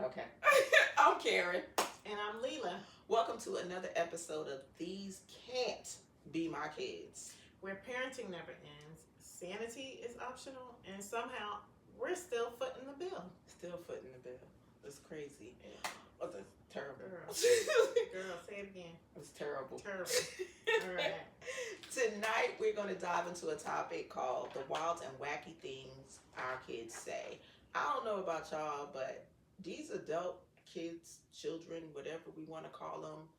Okay. I'm Karen. And I'm Leela. Welcome to another episode of These Can't Be My Kids, where parenting never ends, sanity is optional, and somehow we're still footing the bill. Still footing the bill. It's crazy. Yeah. Oh, that's terrible. Girl, say it again. It's terrible. Terrible. All right. Tonight we're going to dive into a topic called the wild and wacky things our kids say. I don't know about y'all, but these adult kids, children, whatever we want to call them,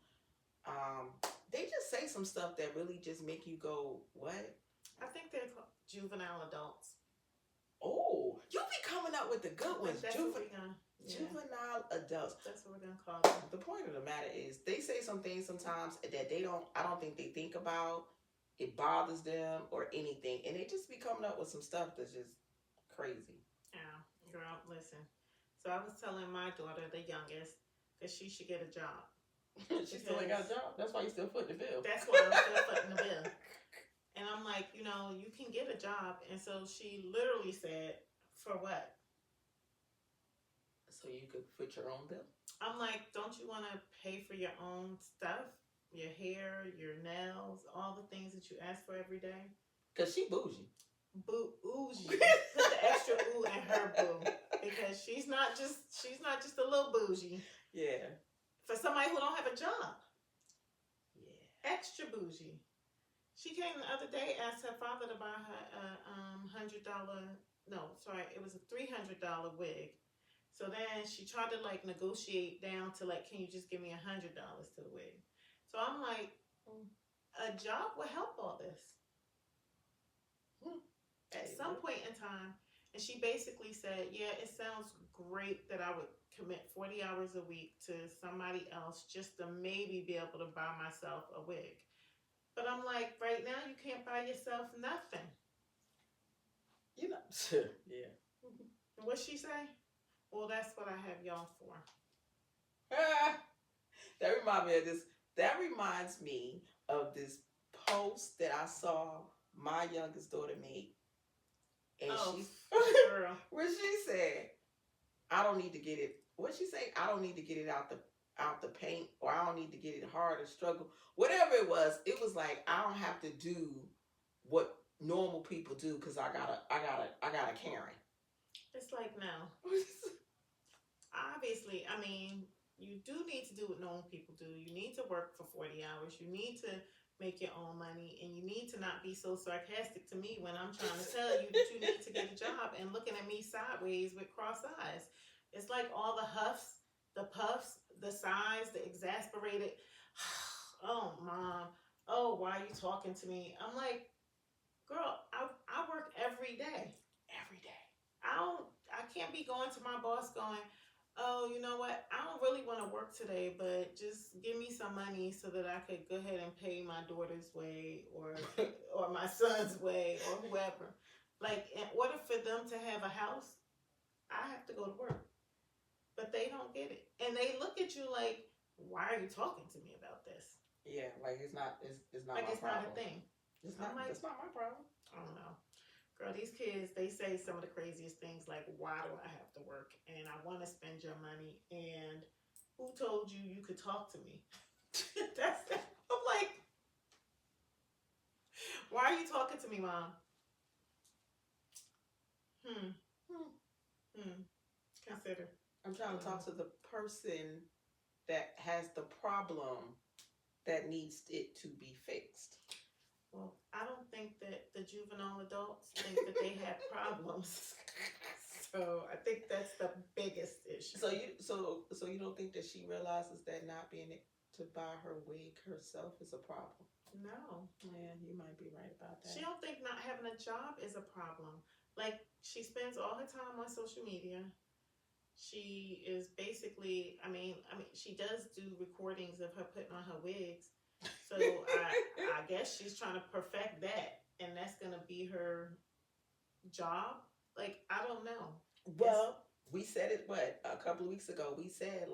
they just say some stuff that really just make you go, what? I think they're juvenile adults. Oh, you be coming up with the good ones. Juvenile adults. That's what we're gonna call them. The point of the matter is they say some things sometimes that I don't think they think about. It bothers them or anything. And they just be coming up with some stuff that's just crazy. Yeah, girl, listen. So I was telling my daughter, the youngest, that she should get a job. She still ain't got a job? That's why you still footing the bill. That's why I'm still footing the bill. And I'm like, you can get a job. And so she literally said, for what? So you could foot your own bill? I'm like, don't you want to pay for your own stuff? Your hair, your nails, all the things that you ask for every day? Because she bougie. Bougie. Put the extra ooh in her boo. Because she's not just a little bougie. Yeah. For somebody who don't have a job. Yeah. Extra bougie. She came the other day, asked her father to buy her a $300 wig. So then she tried to negotiate down to can you just give me $100 to the wig? So I'm like, a job will help all this. At some point in time, and she basically said, yeah, it sounds great that I would commit 40 hours a week to somebody else just to maybe be able to buy myself a wig. But I'm like, right now you can't buy yourself nothing. Yeah. What'd she say? Well, that's what I have y'all for. That reminds me of this post that I saw my youngest daughter make. And where she said, I don't need to get it. What'd she say? I don't need to get it out the paint, or I don't need to get it hard or struggle. Whatever it was like I don't have to do what normal people do because I got a Karen. It's like, no. Obviously, I mean, you do need to do what normal people do. You need to work for 40 hours. You need to make your own money, and you need to not be so sarcastic to me when I'm trying to tell you that you need to get a job and looking at me sideways with cross eyes. It's like all the huffs, the puffs, the sighs, the exasperated, oh, Mom, oh, why are you talking to me? I'm like, girl, I work every day. Every day. I can't be going to my boss going, oh, you know what? I don't really want to work today, but just give me some money so that I could go ahead and pay my daughter's way or my son's way or whoever. In order for them to have a house, I have to go to work. But they don't get it. And they look at you like, why are you talking to me about this? Yeah, it's not my it's problem. Not a thing. It's not my problem. I don't know. Girl, these kids, they say some of the craziest things like, why do I have to work? And I want to spend your money. And who told you you could talk to me? I'm like, why are you talking to me, Mom? Consider. I'm trying to talk to the person that has the problem that needs it to be fixed. Well, I don't think that the juvenile adults think that they have problems. So I think that's the biggest issue. So you don't think that she realizes that not being able to buy her wig herself is a problem? No. Yeah, you might be right about that. She don't think not having a job is a problem. She spends all her time on social media. She is basically, I mean, she does do recordings of her putting on her wigs. So I guess she's trying to perfect that, and that's gonna be her job. I don't know. Well, we said it a couple of weeks ago. We said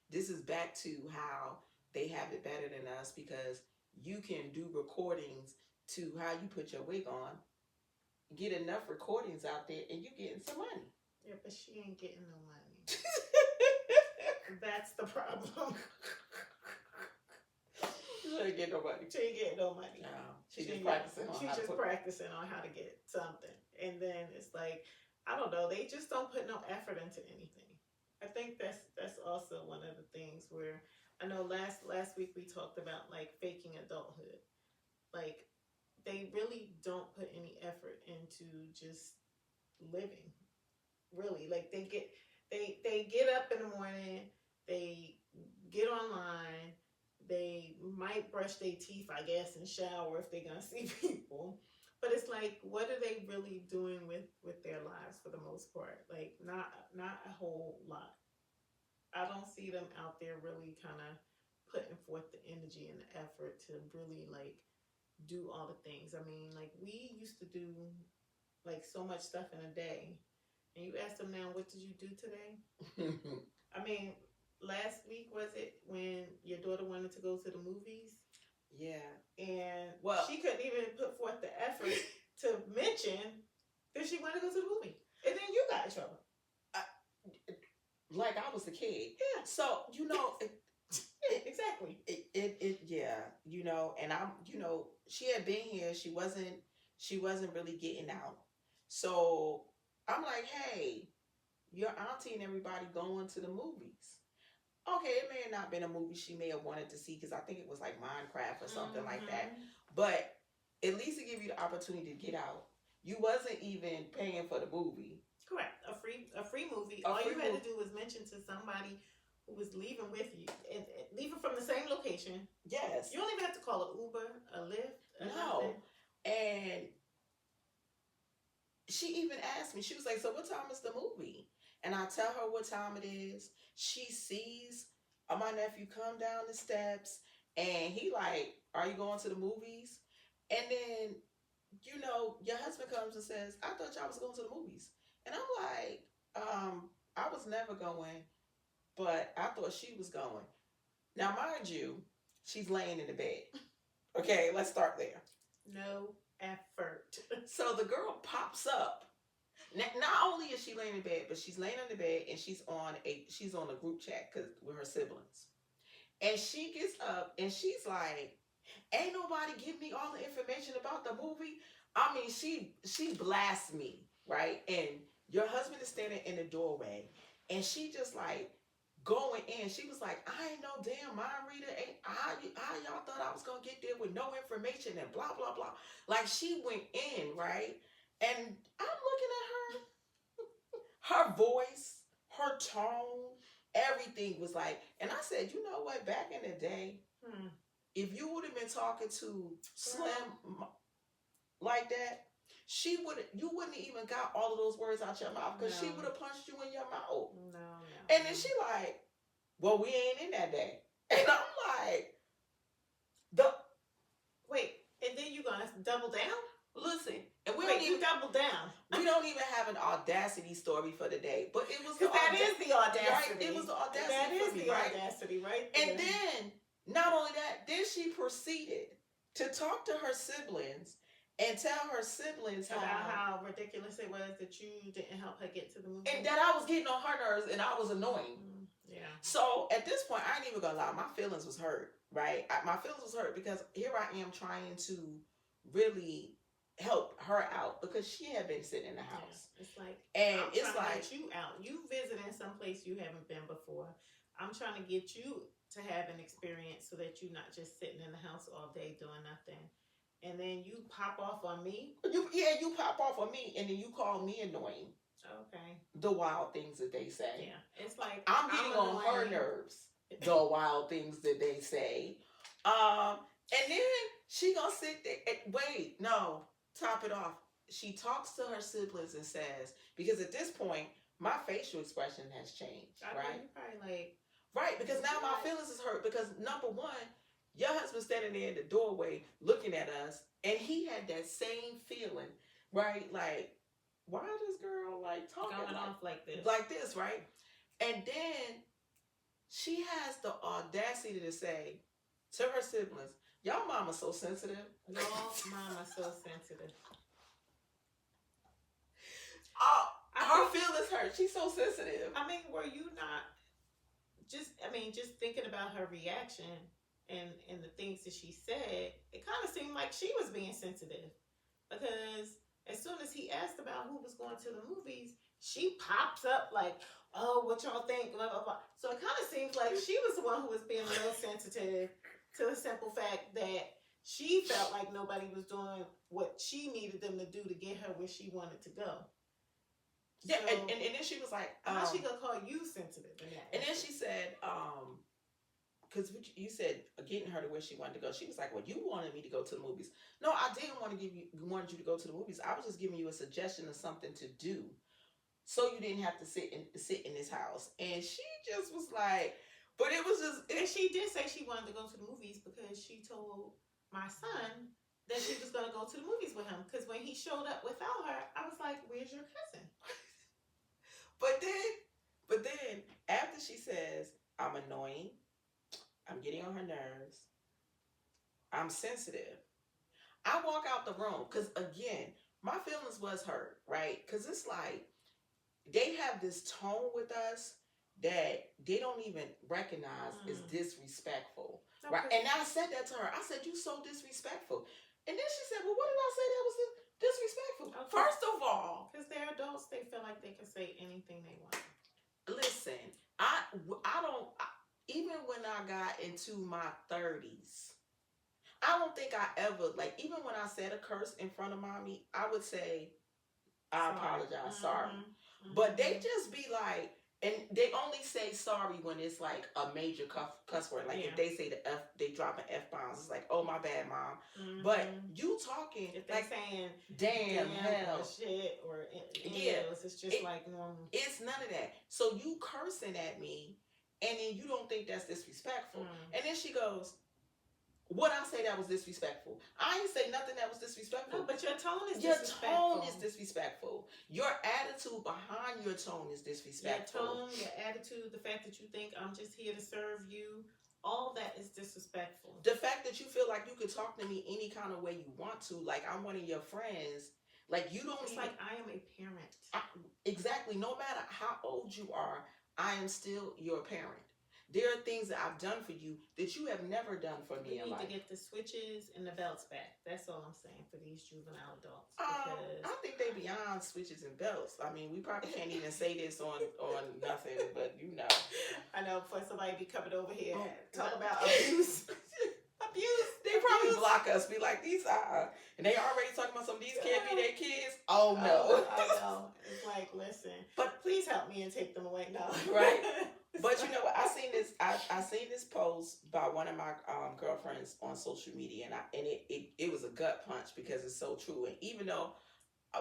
this is back to how they have it better than us because you can do recordings to how you put your wig on, get enough recordings out there, and you getting some money. Yeah, but she ain't getting no money. That's the problem. She ain't get no money. She ain't get no money. No, she's just practicing on how to get something. And then it's like, I don't know, they just don't put no effort into anything. I think that's also one of the things where I know last week we talked about like faking adulthood. Like they really don't put any effort into just living. Really. Like they get up in the morning, they get online, they might brush their teeth, I guess, and shower if they're gonna see people. But it's like, what are they really doing with their lives for the most part? Like, not a whole lot. I don't see them out there really kind of putting forth the energy and the effort to really like do all the things. I mean, like we used to do like so much stuff in a day, and you ask them now, what did you do today? I mean, last week was it when your daughter wanted to go to the movies? Yeah. And she couldn't even put forth the effort to mention that she wanted to go to the movie. And then you got in trouble. Like I was a kid. Yeah. So, exactly. Yeah, and she had been here. She wasn't really getting out. So I'm like, hey, your auntie and everybody going to the movies. Okay, it may have not been a movie she may have wanted to see because I think it was like Minecraft or something like that. But at least to give you the opportunity to get out. You wasn't even paying for the movie. Correct. A free movie. All you had to do was mention to somebody who was leaving with you and leaving from the same location. Yes. You don't even have to call an Uber, a Lyft, no. Nothing. And she even asked me, she was like, so what time is the movie? And I tell her what time it is. She sees my nephew come down the steps and he like, are you going to the movies? And then, your husband comes and says, I thought y'all was going to the movies. And I'm like, I was never going, but I thought she was going. Now, mind you, she's laying in the bed. Okay, let's start there. No effort. So the girl pops up. Not only is she laying in bed, but she's laying in the bed and she's on a group chat with her siblings. And she gets up and she's like, ain't nobody give me all the information about the movie. I mean, she blasts me, right? And your husband is standing in the doorway and she just like going in. She was like, I ain't no damn mind reader. How y'all thought I was going to get there with no information and blah, blah, blah. Like she went in, right? And I'm looking at her voice, her tone, everything was like, and I said, you know what, back in the day, if you would have been talking to Slim like that, you wouldn't even got all of those words out your mouth because she would have punched you in your mouth. No. And then she like, well, we ain't in that day. And I'm like, wait, and then you gonna double down? Listen, and we don't even double down. We don't even have an audacity story for the day, but it was the audacity. Right? It was the audacity. That is the right? audacity, right there. And then, not only that, then she proceeded to talk to her siblings and tell her siblings about how ridiculous it was that you didn't help her get to the movie, and that I was getting on her nerves and I was annoying. Yeah. So at this point, I ain't even gonna lie, my feelings was hurt. Right? My feelings was hurt because here I am trying to really help her out because she had been sitting in the house. Yeah, it's like, and I'm it's trying like to get you out. You visiting someplace you haven't been before. I'm trying to get you to have an experience so that you're not just sitting in the house all day doing nothing. And then you pop off on me. You pop off on me, and then you call me annoying. Okay. The wild things that they say. Yeah, it's like I'm getting on her nerves. The wild things that they say. And then she gonna sit there and wait. No. Top it off. She talks to her siblings and says, because at this point, my facial expression has changed, right? You probably like, right, because now my feelings is hurt because number one, your husband's standing there in the doorway looking at us, and he had that same feeling, right? Like, why this girl like talking going off like this? Like this, right? And then she has the audacity to say to her siblings, y'all mama's so sensitive. Y'all mama's so sensitive. Her feelings hurt. She's so sensitive. I mean, were you not just thinking about her reaction and the things that she said, it kind of seemed like she was being sensitive because as soon as he asked about who was going to the movies, she pops up like, "Oh, what y'all think?" Blah blah blah. So it kind of seems like she was the one who was being a little sensitive to the simple fact that she felt like nobody was doing what she needed them to do to get her where she wanted to go. Yeah, so, and then she was like, how she gonna call you sensitive in that? And then she said, because you said getting her to where she wanted to go. She was like, "Well, you wanted me to go to the movies." No, I didn't wanted you to go to the movies. I was just giving you a suggestion of something to do, so you didn't have to sit in this house. And she just was like, but it was just. And she did say she wanted to go to the movies because she told my son that she was going to go to the movies with him. Because when he showed up without her, I was like, "Where's your cousin?" But then after she says, "I'm annoying, I'm getting on her nerves, I'm sensitive," I walk out the room because again, my feelings was hurt, right? Because it's like they have this tone with us that they don't even recognize is disrespectful, okay. Right? And I said that to her. I said, "You so disrespectful." And then she said, "Well, what did I say that was disrespectful?" Okay. First of all, because they're adults, they feel like they can say anything they want. Listen, I don't. Even when I got into my 30s, I don't think I ever, like, even when I said a curse in front of mommy, I would say, "I apologize, sorry." Mm-hmm. But they just be like, and they only say sorry when it's like a major cuss word. Like if they say the F, they drop an F-bombs. It's like, "Oh, my bad, mom." Mm-hmm. But you talking, if they're like saying damn hell or shit or else, it's just like normal. It's none of that. So you cursing at me, and then you don't think that's disrespectful. And then she goes, "What I say that was disrespectful? I ain't say nothing that was disrespectful." No, but your tone is disrespectful. Your tone is disrespectful. Your attitude behind your tone is disrespectful. Your tone, your attitude, the fact that you think I'm just here to serve you, all that is disrespectful. The fact that you feel like you could talk to me any kind of way you want to, like I'm one of your friends. Like you don't. It's like I am a parent. Exactly. No matter how old you are, I am still your parent. There are things that I've done for you that you have never done for me in life. You need to get the switches and the belts back. That's all I'm saying for these juvenile adults. I think they beyond switches and belts. I mean, we probably can't even say this on nothing, but you know. I know for somebody to be coming over here and talk about abuse. Abuse. They probably block us, be like, "These are," and they already talking about some of these can't be their kids. Oh no. I know. It's like, listen, but please help me and take them away now. Right. But you know what? I seen this post by one of my girlfriends on social media, and it was a gut punch because it's so true. And even though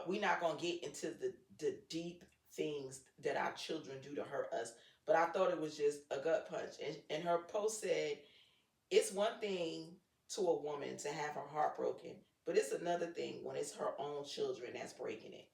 we're not gonna get into the deep things that our children do to hurt us, but I thought it was just a gut punch. And her post said, "It's one thing to a woman to have her heart broken, but it's another thing when it's her own children that's breaking it."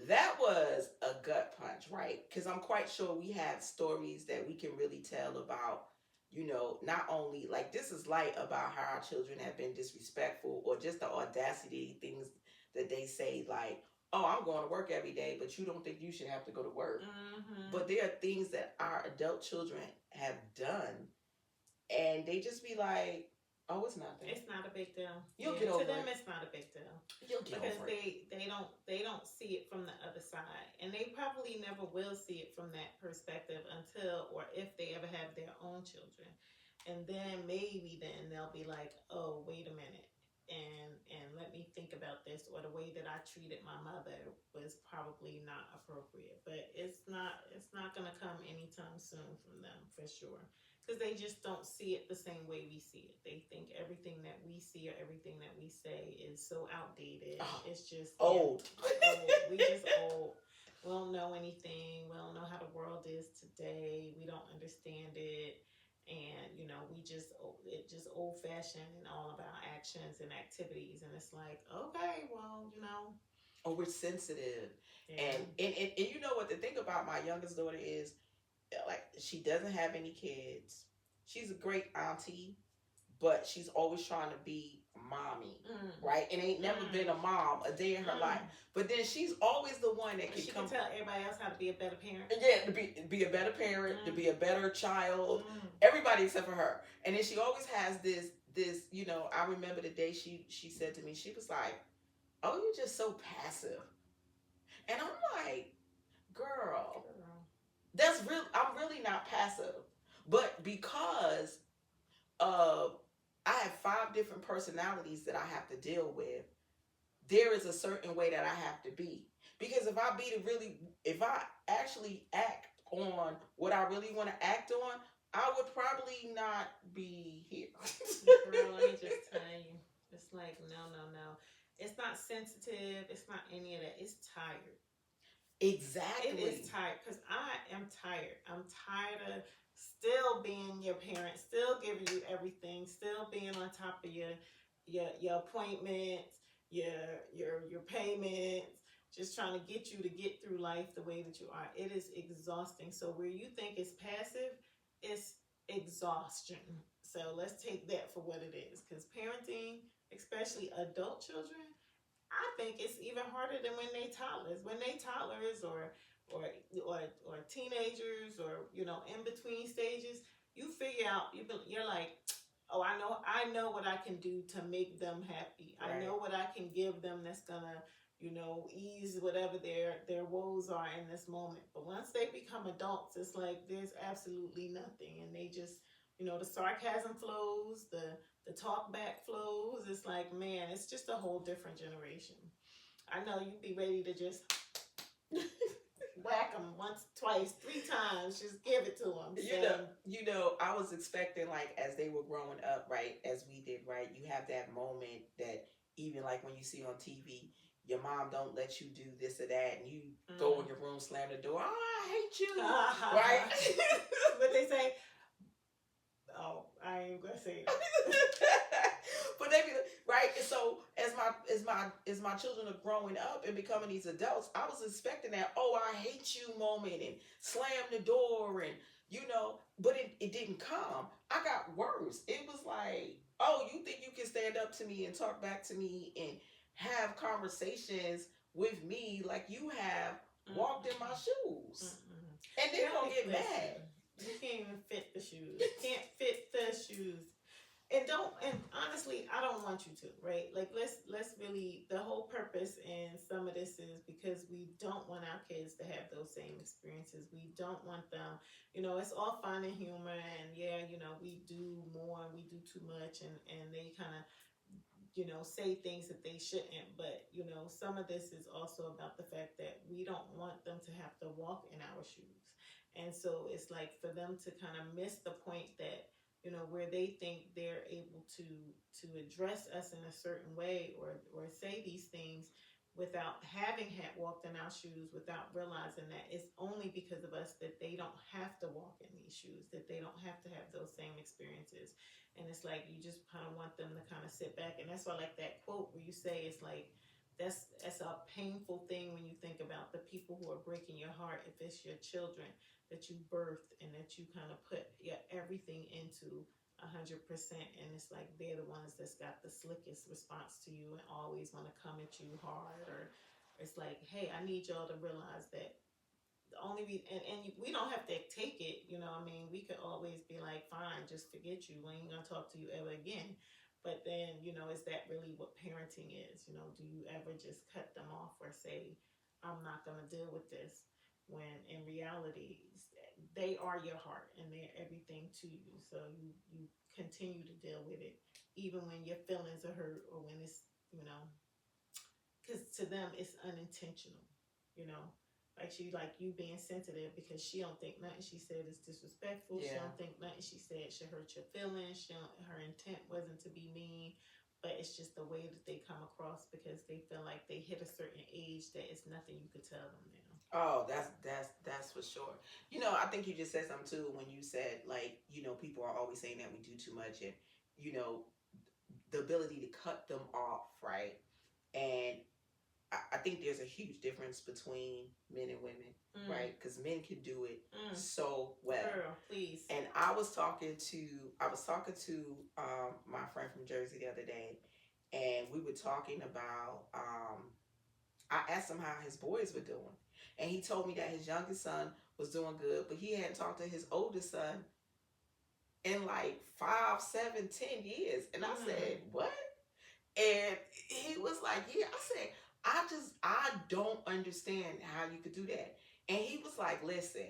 That was a gut punch, right? Because I'm quite sure we have stories that we can really tell about, you know, not only like this is light about how our children have been disrespectful or just the audacity things that they say like, "Oh, I'm going to work every day, but you don't think you should have to go to work." Mm-hmm. But there are things that our adult children have done and they just be like, "Oh, it's nothing. It's not a big deal." You'll get over it. To them, it's not a big deal. You'll get because over it. They don't see it from the other side, and they probably never will see it from that perspective until or if they ever have their own children, and then maybe then they'll be like, "Oh, wait a minute, and let me think about this," or the way that I treated my mother was probably not appropriate. But it's not gonna come anytime soon from them for sure. Because they just don't see it the same way we see it. They think everything that we see or everything that we say is so outdated. It's just old. We just old. We don't know anything. We don't know how the world is today. We don't understand it. And, you know, it's just old fashioned in all of our actions and activities. And it's like, okay, well, you know. Oh, we're sensitive. Yeah. And you know what the thing about my youngest daughter is, like, she doesn't have any kids. She's a great auntie, but she's always trying to be mommy, right? And ain't never been a mom a day in her life. But then she's always the one that can tell everybody else how to be a better parent. Yeah, to be a better parent, to be a better child. Everybody except for her. And then she always has this, you know, I remember the day she said to me, she was like, "Oh, you're just so passive." And I'm like, girl, that's real. I'm really not passive. But because I have 5 different personalities that I have to deal with, there is a certain way that I have to be. Because if I actually act on what I really want to act on, I would probably not be here. Girl, let me just tell you. It's like, no. It's not sensitive. It's not any of that. It's tired. Exactly. It is tired because I am tired. I'm tired of still being your parent, still giving you everything, still being on top of your appointments, your payments, just trying to get you to get through life the way that you are. It is exhausting. So where you think it's passive, it's exhaustion. So let's take that for what it is. Because parenting, especially adult children, I think it's even harder than when they toddlers. When they toddlers or teenagers or in between stages, you figure out you're like, oh, I know what I can do to make them happy. Right. I know what I can give them that's gonna ease whatever their woes are in this moment. But once they become adults, it's like there's absolutely nothing, and they just the sarcasm flows, the talk back flows. It's like, man, it's just a whole different generation. I know you'd be ready to just whack them once, twice, 3 times, just give it to them. I was expecting, like, as they were growing up, right, as we did, right, you have that moment that even like when you see on TV, your mom don't let you do this or that, and you go in your room, slam the door, I hate you, right? But they say, oh, I ain't gonna say it. But they be right. And so as my children are growing up and becoming these adults, I was expecting that, oh, I hate you moment and slam the door and but it didn't come. I got worse. It was like, oh, you think you can stand up to me and talk back to me and have conversations with me like you have walked in my shoes. And then gonna get mad. You can't even fit the shoes. Can't fit the shoes. And honestly, I don't want you to, right? Like, let's really, the whole purpose in some of this is because we don't want our kids to have those same experiences. We don't want them, it's all fun and humor, and yeah, we do more and we do too much, and they kind of, say things that they shouldn't. But, some of this is also about the fact that we don't want them to have to walk in our shoes. And so it's like for them to kind of miss the point that, where they think they're able to address us in a certain way or say these things without having had walked in our shoes, without realizing that it's only because of us that they don't have to walk in these shoes, that they don't have to have those same experiences. And it's like you just kind of want them to kind of sit back. And that's why I like that quote where you say it's like, that's a painful thing when you think about the people who are breaking your heart if it's your children that you birthed and that you kind of put everything into 100%, and it's like they're the ones that's got the slickest response to you and always want to come at you hard, or it's like, hey, I need y'all to realize that the only reason, and we don't have to take it, we could always be like, fine, just forget you, we ain't gonna talk to you ever again. But then, is that really what parenting is? Do you ever just cut them off or say, I'm not gonna deal with this? When in reality, they are your heart and they're everything to you. So you continue to deal with it, even when your feelings are hurt or when it's, because to them it's unintentional, like you being sensitive because she don't think nothing she said is disrespectful. Yeah. She don't think nothing she said should hurt your feelings. Her intent wasn't to be mean, but it's just the way that they come across because they feel like they hit a certain age that it's nothing you could tell them now. Oh, that's for sure. I think you just said something too when you said, like, people are always saying that we do too much, and the ability to cut them off, right? And I think there's a huge difference between men and women, right? Because men can do it so well. Girl, please. And I was talking to my friend from Jersey the other day, and we were talking about. I asked him how his boys were doing, and he told me that his youngest son was doing good, but he hadn't talked to his oldest son in like 5, 7, 10 years. And I said, what? And he was like, yeah. I said, I don't understand how you could do that. And he was like, listen,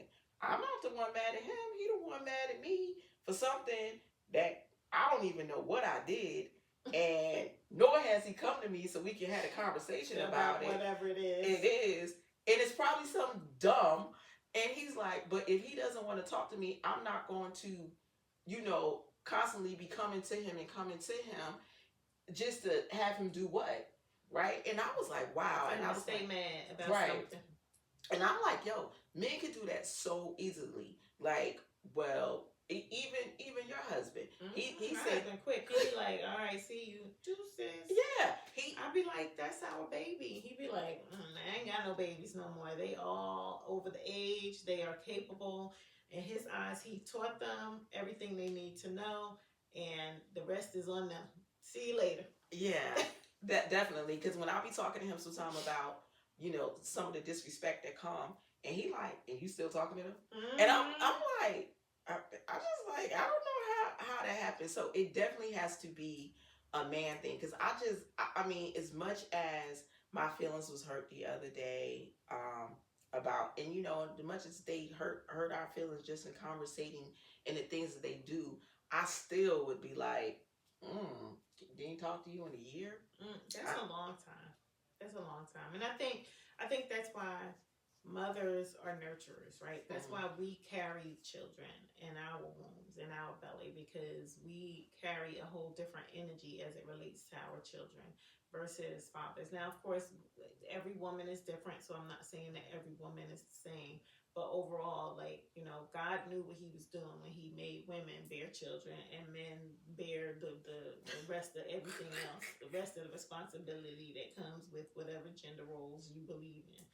I'm not the one mad at him. He the one mad at me for something that I don't even know what I did. And nor has he come to me so we can have a conversation about it. Whatever it is. It is. And it's probably something dumb. And he's like, but if he doesn't want to talk to me, I'm not going to, constantly be coming to him just to have him do what? Right? And I was like, wow. And I was stay mad about something. And I'm like, yo, men can do that so easily. Like, well, even your husband. He said quick. He'd be like, all right, see you deuces. Yeah. I'd be like, that's our baby. He'd be like, I ain't got no babies no more. They all over the age. They are capable. In his eyes, he taught them everything they need to know, and the rest is on them. See you later. Yeah, that definitely. Because when I be talking to him sometime about, some of the disrespect that come, and he like, and you still talking to him? And I'm like, I just like, I don't know how that happens. So it definitely has to be a man thing. Because I mean, as much as my feelings was hurt the other day, about, and as much as they hurt our feelings just in conversating and the things that they do, I still would be like, didn't talk to you in a year. That's a long time. That's a long time. And I think that's why mothers are nurturers, right? That's why we carry children in our wombs, in our belly, because we carry a whole different energy as it relates to our children versus fathers. Now, of course, every woman is different, so I'm not saying that every woman is the same. But overall, God knew what he was doing when he made women bear children and men bear the rest of everything else, the rest of the responsibility that comes with whatever gender roles you believe in.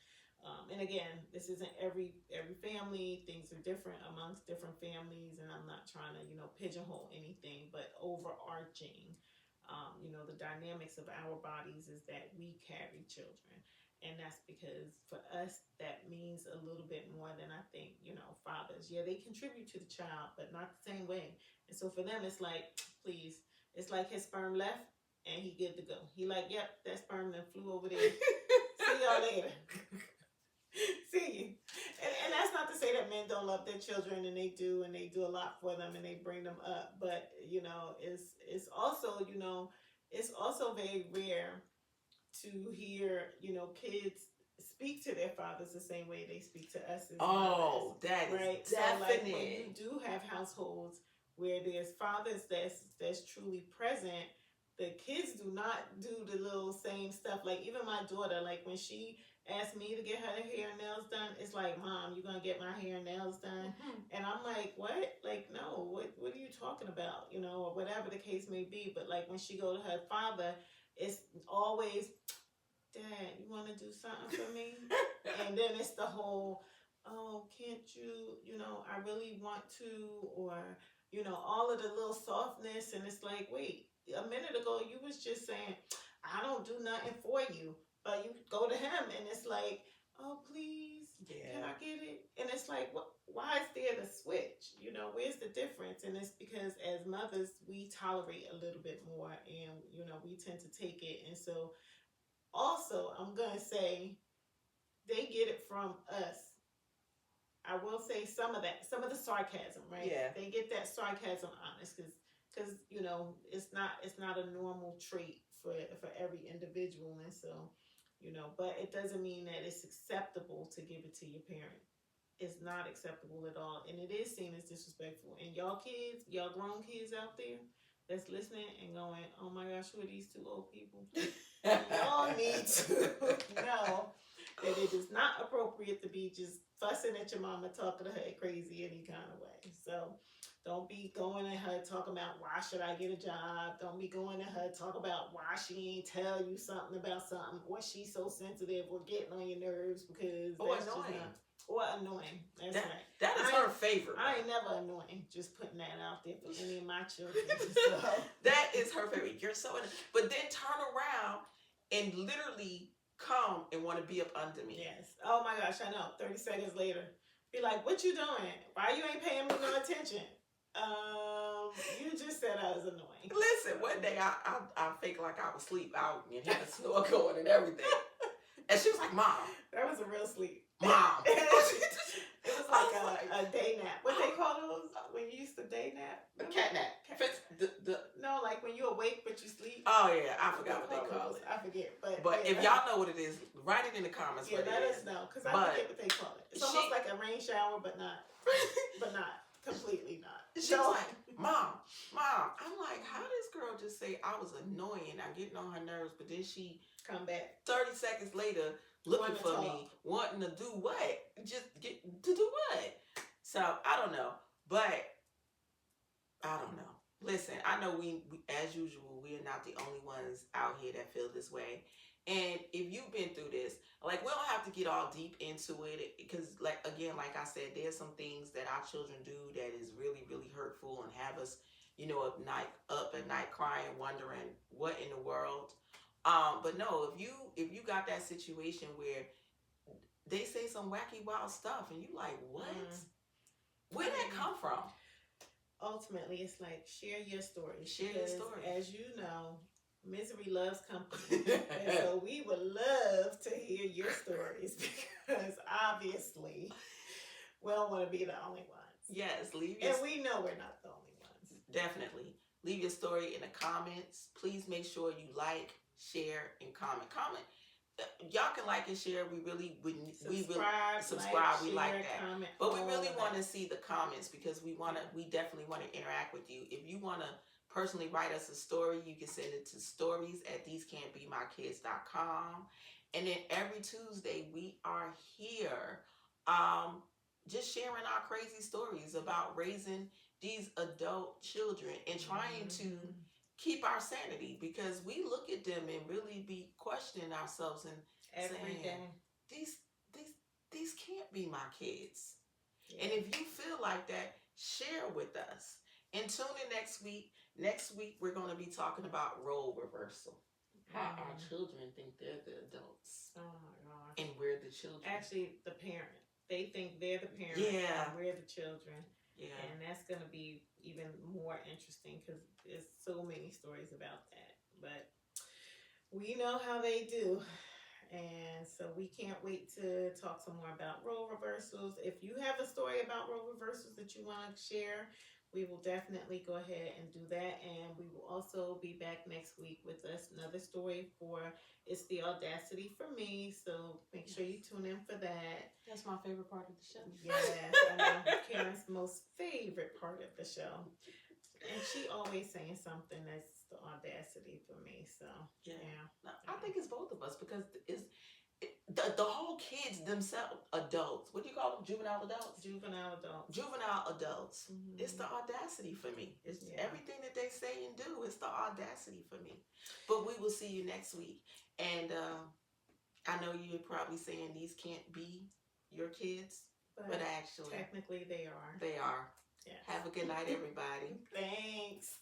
And again, this isn't every family. Things are different amongst different families, and I'm not trying to, pigeonhole anything, but overarching, the dynamics of our bodies is that we carry children. And that's because for us, that means a little bit more than I think, fathers. Yeah, they contribute to the child, but not the same way. And so for them, it's like, please, it's like his sperm left and he good to go. He like, yep, that sperm then flew over there. See y'all later. See you. And that's not to say that men don't love their children, and they do a lot for them and they bring them up. But, it's also, it's also very rare to hear, kids speak to their fathers the same way they speak to us as mothers, that is right? definite. So, when you do have households where there's fathers that's truly present, the kids do not do the little same stuff. Like, even my daughter, like, when she asked me to get her hair and nails done, it's like, Mom, you gonna get my hair and nails done? And I'm like, what? Like, no, what are you talking about? Or whatever the case may be. But like, when she go to her father, it's always, Dad, you want to do something for me? And then it's the whole, oh, can't you, I really want to, or, all of the little softness. And it's like, wait, a minute ago, you was just saying, I don't do nothing for you. But you go to him and it's like, oh, please, can I get it? And it's like, why is there the switch? Where's the difference? And it's because as mothers, we tolerate a little bit more, and, we tend to take it. And so also, I'm going to say, they get it from us. I will say some of the sarcasm, right? Yeah. They get that sarcasm honest because it's not a normal trait for every individual. And so, but it doesn't mean that it's acceptable to give it to your parent. It's not acceptable at all. And it is seen as disrespectful. And y'all grown kids out there that's listening and going, oh my gosh, who are these two old people? Y'all need to know that it is not appropriate to be just fussing at your mama, talking to her crazy any kind of way. So Don't be going at her talking about why should I get a job. Don't be going at her talk about why she ain't tell you something about something. Or she's so sensitive or getting on your nerves because that's annoying. Just not, or annoying. That's right. That is her favorite. I ain't never annoying. Just putting that out there for any of my children. So. That is her favorite. You're so but then turn around and literally come and want to be up under me. Yes. Oh my gosh, I know. 30 seconds later. Be like, what you doing? Why you ain't paying me no attention? You just said I was annoying. Listen, one day I faked like I was asleep out and had a snore going and everything. And she was like, Mom. That was a real sleep. Mom. It was like a day nap. What they call those when you used to day nap? A cat nap. No, like when you awake but you sleep. Oh yeah, I forgot what they call it. I forget. But yeah. If y'all know what it is, write it in the comments. Yeah, let us know because I forget what they call it. It's almost like a rain shower, but not completely not. She's like, Mom. I'm like, how this girl just say I was annoying? I'm getting on her nerves, but then she come back 30 seconds later looking for me, wanting to do what? Just get to do what? So I don't know, but I don't know. Listen, I know we as usual, we are not the only ones out here that feel this way. And if you've been through this, like we don't have to get all deep into it because like I said, there's some things that our children do that is really, really hurtful and have us, up at night crying, wondering what in the world. But no, if you got that situation where they say some wacky wild stuff and you like, what? Where'd that come from? Ultimately, it's like share your story. Share your story. As you know, misery loves company. And so we would love to hear your stories because obviously we don't want to be the only ones. Yes, and we know we're not the only ones. Definitely. Leave your story in the comments. Please make sure you like, share, and comment. Y'all can like and share. We really subscribe. We like that. Comment, but we really want to see the comments because we definitely want to interact with you. If you want to personally write us a story, you can send it to stories@thesecan'tbemykids.com. And then every Tuesday we are here just sharing our crazy stories about raising these adult children and trying to keep our sanity because we look at them and really be questioning ourselves and every day. These can't be my kids. Yeah. And if you feel like that, share with us. And tune in next week. Next week we're going to be talking about role reversal. How our children think they're the adults. Oh my gosh. And we're the children. Actually, the parent. They think they're the parent. Yeah. And we're the children. Yeah. And that's going to be even more interesting because there's so many stories about that. But we know how they do. And so we can't wait to talk some more about role reversals. If you have a story about role reversals that you want to share, we will definitely go ahead and do that. And we will also be back next week with another story for It's the Audacity for Me. So make sure you tune in for that. That's my favorite part of the show. Yes, I know. Karen's most favorite part of the show. And she always saying something that's the audacity for me. So, yeah. No, I think it's both of us because the whole kids themselves, adults. What do you call them? Juvenile adults? Juvenile adults. Juvenile adults. Mm-hmm. It's the audacity for me. It's everything that they say and do. It's the audacity for me. But we will see you next week. And I know you're probably saying these can't be your kids, but actually, technically they are. They are. Yes. Have a good night, everybody. Thanks.